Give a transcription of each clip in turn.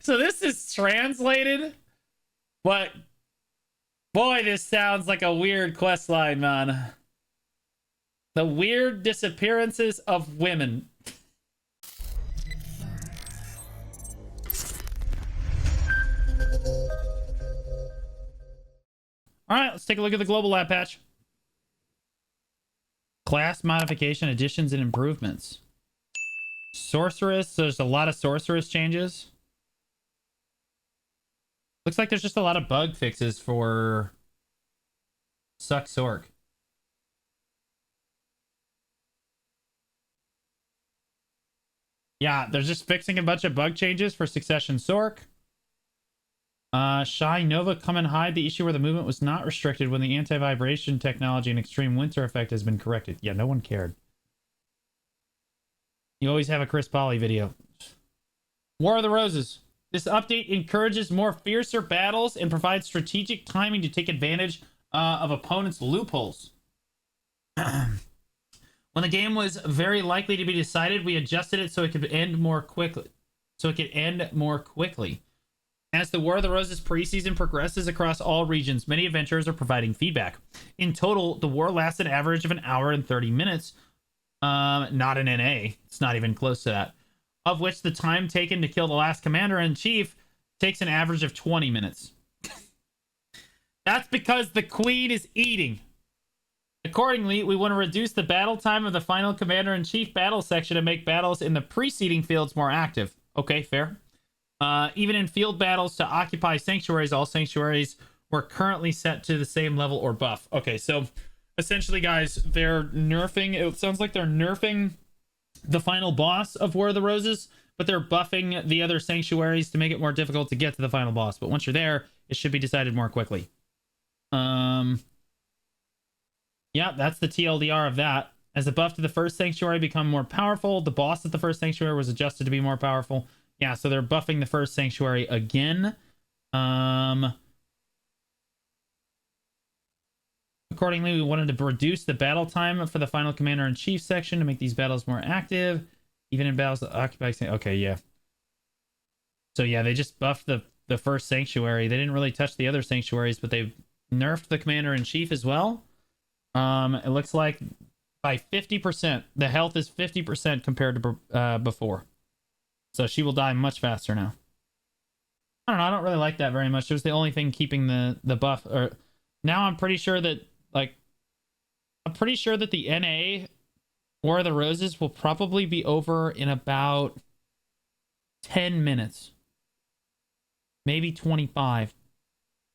So this is translated, but boy, this sounds like a weird quest line, man. The weird disappearances of women. All right, let's take a look at the global lab patch. Class modification, additions, and improvements. Sorceress, so there's a lot of sorceress changes. Looks like there's just a lot of bug fixes for Suck Sork. Yeah, they're just fixing a bunch of bug changes for Succession Sork. Shy Nova, come and hide. The issue where the movement was not restricted when the anti-vibration technology and extreme winter effect has been corrected. Yeah, no one cared. You always have a Chris Polly video. War of the Roses. This update encourages more fiercer battles and provides strategic timing to take advantage of opponents' loopholes. When the game was very likely to be decided, we adjusted it so it could end more quickly. As the War of the Roses preseason progresses across all regions, many adventurers are providing feedback. In total, the war lasted an average of an hour and 30 minutes. Not an NA. It's not even close to that. Of which the time taken to kill the last commander-in-chief takes an average of 20 minutes. That's because the queen is eating. Accordingly, we want to reduce the battle time of the final commander-in-chief battle section and make battles in the preceding fields more active. Okay, fair. Even in field battles to occupy sanctuaries, all sanctuaries were currently set to the same level or buff. Okay, so essentially, guys, they're nerfing. It sounds like they're nerfing the final boss of War of the Roses, but they're buffing the other sanctuaries to make it more difficult to get to the final boss. But once you're there, it should be decided more quickly. Yeah, that's the TLDR of that. As a buff to the first sanctuary become more powerful, the boss at the first sanctuary was adjusted to be more powerful. Yeah, so they're buffing the first sanctuary again. Accordingly, we wanted to reduce the battle time for the final commander-in-chief section to make these battles more active, even in battles that occupy... Okay, yeah. So yeah, they just buffed the first sanctuary. They didn't really touch the other sanctuaries, but they've nerfed the commander-in-chief as well. It looks like by 50%. The health is 50% compared to before. So she will die much faster now. I don't know. I don't really like that very much. It was the only thing keeping the buff. Or now I'm pretty sure that the NA War of the Roses will probably be over in about 10 minutes. Maybe 25.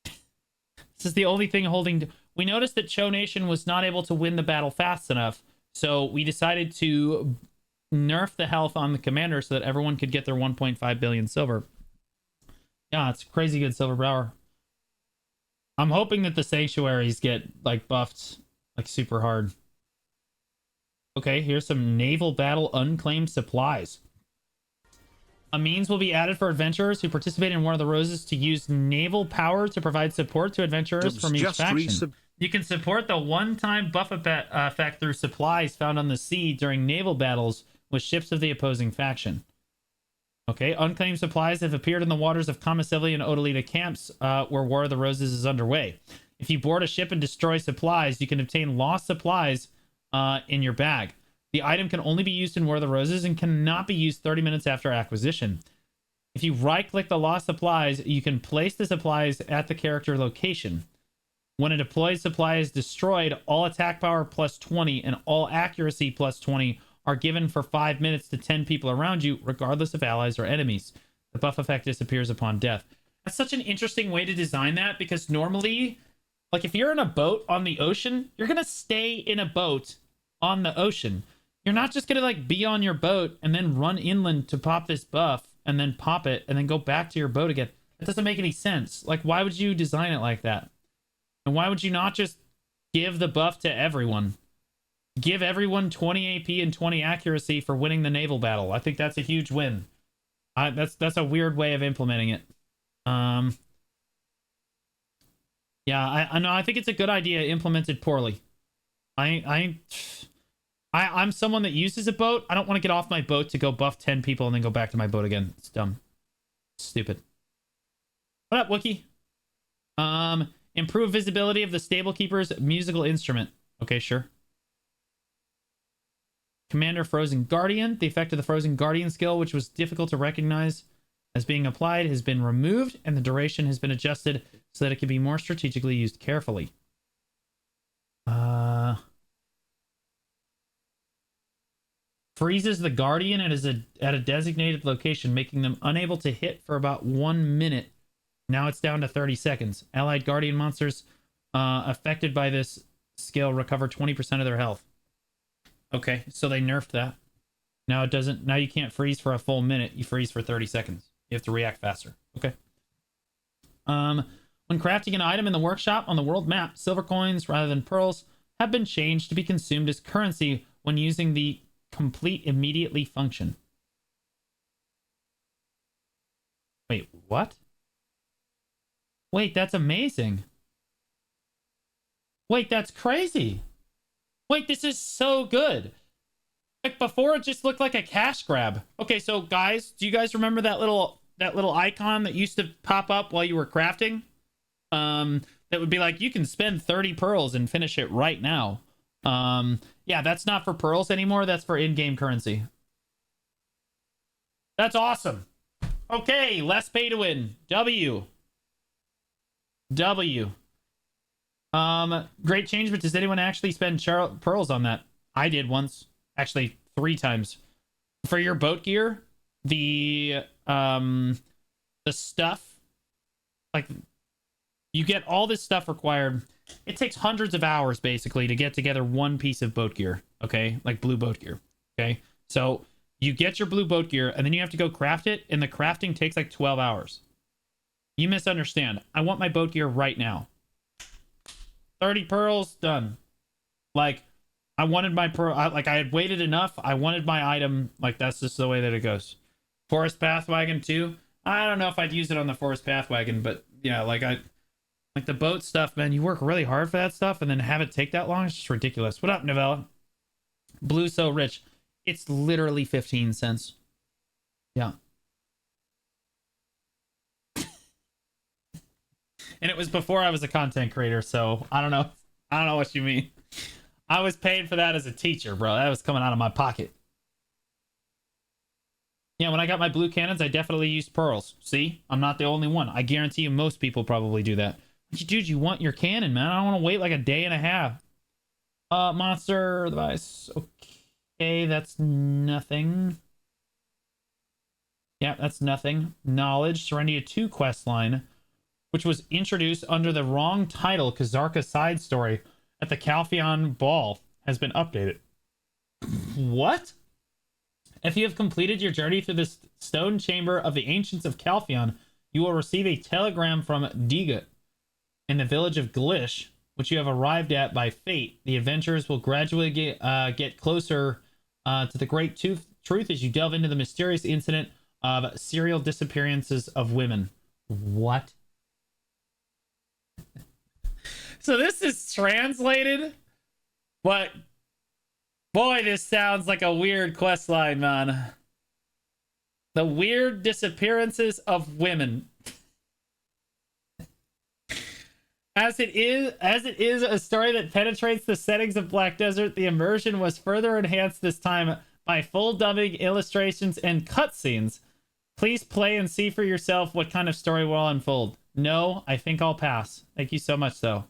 This is the only thing holding... We noticed that Cho Nation was not able to win the battle fast enough, so we decided to nerf the health on the commander so that everyone could get their 1.5 billion silver. Yeah, it's crazy good silver power. I'm hoping that the sanctuaries get like buffed like super hard. Okay, here's some naval battle unclaimed supplies. A means will be added for adventurers who participate in War of the Roses to use naval power to provide support to adventurers from each faction. You can support the one-time buff effect through supplies found on the sea during naval battles with ships of the opposing faction. Okay, unclaimed supplies have appeared in the waters of Kamasivli and Odalita camps where War of the Roses is underway. If you board a ship and destroy supplies, you can obtain lost supplies in your bag. The item can only be used in War of the Roses and cannot be used 30 minutes after acquisition. If you right-click the lost supplies, you can place the supplies at the character location. When a deployed supply is destroyed, all attack power plus 20 and all accuracy plus 20 are given for 5 minutes to 10 people around you, regardless of allies or enemies. The buff effect disappears upon death. That's such an interesting way to design that, because normally, like if you're in a boat on the ocean, you're going to stay in a boat on the ocean. You're not just going to like be on your boat and then run inland to pop this buff and then pop it and then go back to your boat again. That doesn't make any sense. Like, why would you design it like that? And why would you not just give the buff to everyone? Give everyone 20 AP and 20 accuracy for winning the naval battle. I think that's a huge win. That's a weird way of implementing it. Yeah, I know. I think it's a good idea implemented poorly. I'm someone that uses a boat. I don't want to get off my boat to go buff 10 people and then go back to my boat again. It's dumb. Stupid. What up, Wookie? Improve visibility of the stable keeper's musical instrument. Okay, sure. Commander Frozen Guardian. The effect of the Frozen Guardian skill, which was difficult to recognize as being applied, has been removed, and the duration has been adjusted so that it can be more strategically used carefully. Freezes the Guardian and is at a designated location, making them unable to hit for about 1 minute. Now it's down to 30 seconds. Allied Guardian monsters affected by this skill recover 20% of their health. Okay, so they nerfed that. Now it doesn't. Now you can't freeze for a full minute. You freeze for 30 seconds. You have to react faster. Okay. When crafting an item in the workshop on the world map, silver coins rather than pearls have been changed to be consumed as currency when using the complete immediately function. Wait, what? Wait, that's amazing. Wait, that's crazy. Wait, this is so good. Like before, it just looked like a cash grab. Okay, so guys, do you guys remember that little icon that used to pop up while you were crafting? That would be like, you can spend 30 pearls and finish it right now. Yeah, that's not for pearls anymore. That's for in-game currency. That's awesome. Okay, less pay to win. W. Great change, but does anyone actually spend pearls on that? I did once. Actually, 3 times. For your boat gear, the stuff, like, you get all this stuff required. It takes hundreds of hours, basically, to get together one piece of boat gear, okay? Like blue boat gear, okay? So, you get your blue boat gear, and then you have to go craft it, and the crafting takes like 12 hours. You misunderstand. I want my boat gear right now. 30 pearls, done. Like, I wanted my pearl, like, I had waited enough. I wanted my item. Like, that's just the way that it goes. Forest Path Wagon, too. I don't know if I'd use it on the Forest Path Wagon, but, yeah, like, like, the boat stuff, man, you work really hard for that stuff, and then have it take that long? It's just ridiculous. What up, Novella? Blue so rich. It's literally 15 cents. Yeah. And it was before I was a content creator, so I don't know. I don't know what you mean. I was paying for that as a teacher, bro. That was coming out of my pocket. Yeah, when I got my blue cannons, I definitely used pearls. See? I'm not the only one. I guarantee you most people probably do that. Dude, you want your cannon, man. I don't want to wait like a day and a half. Monster device. Okay, that's nothing. Yeah, that's nothing. Knowledge. Serendia II Quest line, which was introduced under the wrong title, Kazarka Side Story, at the Calpheon Ball, has been updated. What? If you have completed your journey through the stone chamber of the Ancients of Calpheon, you will receive a telegram from Digut in the village of Glish, which you have arrived at by fate. The adventurers will gradually get closer to the great truth as you delve into the mysterious incident of serial disappearances of women. What? So this is translated, but boy, this sounds like a weird quest line, man. The weird disappearances of women. As it is a story that penetrates the settings of Black Desert, the immersion was further enhanced this time by full dubbing, illustrations, and cutscenes. Please play and see for yourself what kind of story will unfold. No, I think I'll pass. Thank you so much, though.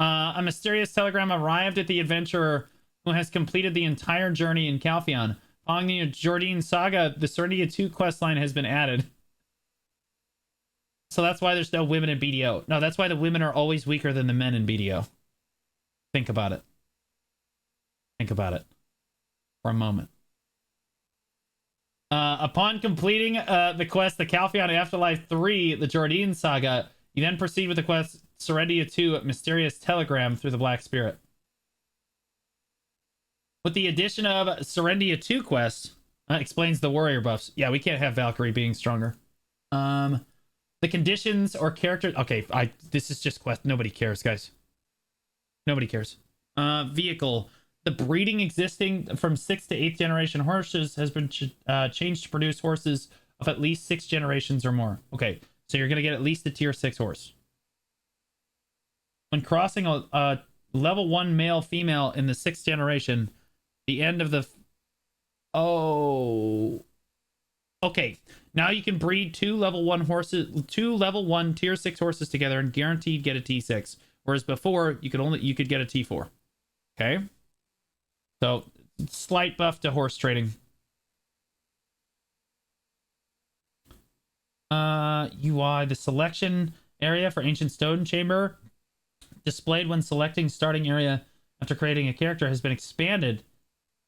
A mysterious telegram arrived at the adventurer who has completed the entire journey in Calpheon. Following the Jordan saga, the Serendia II quest line has been added. So that's why there's no women in BDO. No, that's why the women are always weaker than the men in BDO. Think about it. Think about it for a moment. Upon completing the quest, the Calpheon Afterlife 3, the Jordan saga, you then proceed with the quest Serendia 2, Mysterious Telegram through the Black Spirit. With the addition of Serendia 2 Quest, explains the warrior buffs. Yeah, we can't have Valkyrie being stronger. The conditions or character... Okay, this is just quest. Nobody cares, guys. Nobody cares. Vehicle. The breeding existing from 6th to 8th generation horses has been changed to produce horses of at least 6 generations or more. Okay, so you're going to get at least a tier 6 horse. When crossing a level 1 male female in the 6th generation, the end of the... Oh... Okay, now you can breed 2 level 1 horses, 2 level 1 tier 6 horses together and guaranteed get a T6. Whereas before, you could get a T4. Okay? So, slight buff to horse trading. UI, the selection area for Ancient Stone Chamber displayed when selecting starting area after creating a character has been expanded,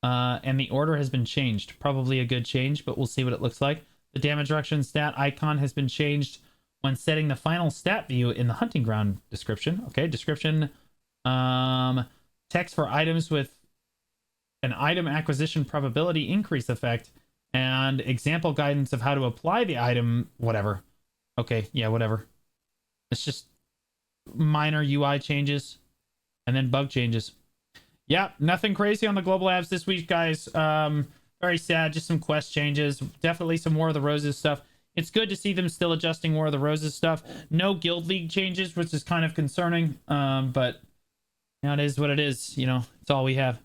and the order has been changed. Probably a good change, but we'll see what it looks like. The damage reduction stat icon has been changed when setting the final stat view in the hunting ground description. Okay, description. Text for items with an item acquisition probability increase effect and example guidance of how to apply the item, whatever. Okay, yeah, whatever. It's just minor UI changes and then bug changes. Yeah, nothing crazy on the global apps this week, guys. Very sad, just some quest changes. Definitely some War of the Roses stuff. It's good to see them still adjusting War of the Roses stuff. No Guild League changes, which is kind of concerning. But you know, it is what it is. You know, it's all we have.